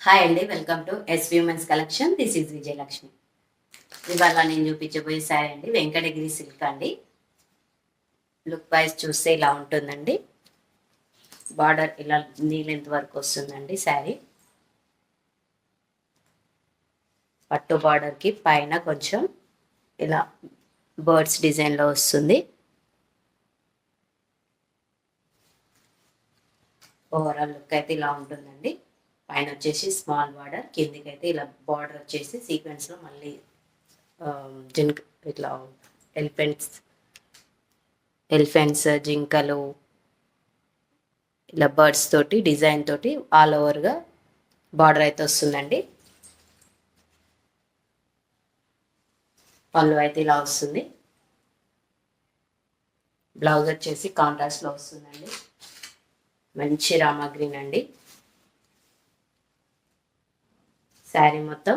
Hi అండి, welcome to SV women's collection. This is Vijayalakshmi. ఇవాళ నేను చూపించబోయే శారీ అండి వెంకటగిరి సిల్క్ అండి. లుక్ వైజ్ చూస్తే ఇలా ఉంటుందండి. బార్డర్ ఇలా నీలెంత్ వరకు వస్తుందండి శారీ. పట్టు బార్డర్కి పైన కొంచెం ఇలా బర్డ్స్ డిజైన్లో వస్తుంది. ఓవరాల్ లుక్ అయితే ఇలా ఉంటుందండి. పైన వచ్చేసి స్మాల్ బార్డర్, కిందికి అయితే ఇలా బార్డర్ వచ్చేసి సీక్వెన్స్లో మళ్ళీ ఇట్లా ఎలిఫెంట్స్ జింకలు ఇలా బర్డ్స్ తోటి డిజైన్ తోటి ఆల్ ఓవర్గా బార్డర్ అయితే వస్తుందండి. పళ్ళు అయితే ఇలా వస్తుంది. బ్లౌజ్ వచ్చేసి కాంట్రాస్ట్లో వస్తుందండి. మంచి రామా గ్రీన్ అండి. శారీ మొత్తం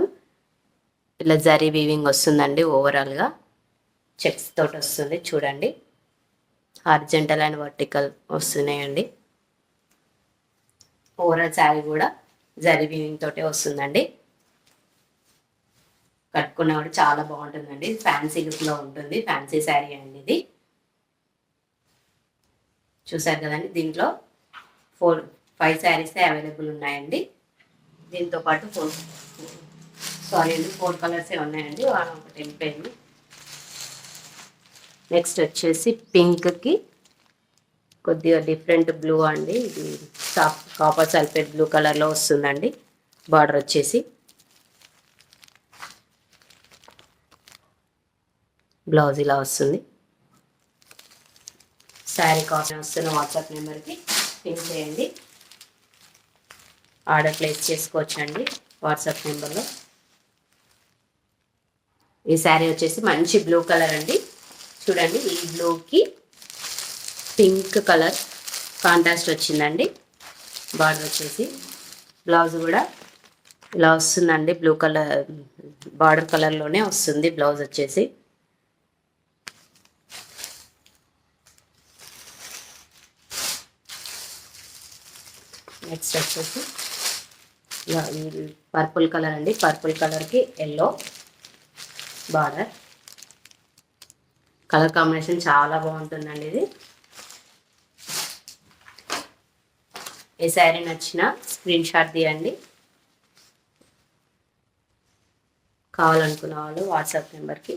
ఇలా జరీ వీవింగ్ వస్తుందండి. ఓవరాల్గా చెక్స్ తోటి వస్తుంది చూడండి. హారిజంటల్ అండ్ వర్టికల్ వస్తున్నాయండి. ఓవరాల్ శారీ కూడా జరీ వీవింగ్ తోటే వస్తుందండి. కట్టుకున్న కూడా చాలా బాగుంటుందండి. ఫ్యాన్సీ లుక్లో ఉంటుంది. ఫ్యాన్సీ శారీ అండి ఇది. చూసారు కదండి, దీంట్లో 5 శారీస్ అవైలబుల్ ఉన్నాయండి. దీంతో పాటు 4 కలర్సే ఉన్నాయండి. ఒకటి వెళ్ళిపోయింది. నెక్స్ట్ వచ్చేసి పింక్కి కొద్దిగా డిఫరెంట్ బ్లూ అండి. ఇది కాపర్ సల్ఫేట్ బ్లూ కలర్లో వస్తుందండి. బార్డర్ వచ్చేసి బ్లౌజ్ ఇలా వస్తుంది. శారీ కాస్ట్ వస్తున్న వాట్సాప్ నెంబర్కి పిన్ చేయండి. ఆర్డర్ ప్లేస్ చేసుకోవచ్చండి వాట్సాప్ నెంబర్లో. ఈ శారీ వచ్చేసి మంచి బ్లూ కలర్ అండి. చూడండి, ఈ బ్లూకి పింక్ కలర్ కాంట్రాస్ట్ వచ్చిందండి. బార్డర్ వచ్చేసి బ్లౌజ్ కూడా ఇలా వస్తుందండి. బ్లూ కలర్ బార్డర్ కలర్లోనే వస్తుంది బ్లౌజ్ వచ్చేసి. నెక్స్ట్ వచ్చేసి పర్పుల్ కలర్ అండి. పర్పుల్ కలర్కి ఎల్లో బార్డర్. కలర్ కాంబినేషన్ చాలా బాగుంటుందండి ఇది. ఈ శారీ నచ్చిన స్క్రీన్ షాట్ తీయండి. కావాలనుకున్న వాళ్ళు వాట్సాప్ నెంబర్కి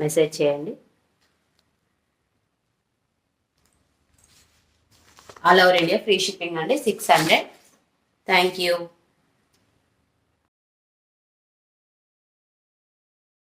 మెసేజ్ చేయండి. All over India free shipping అండి. 600. Thank you.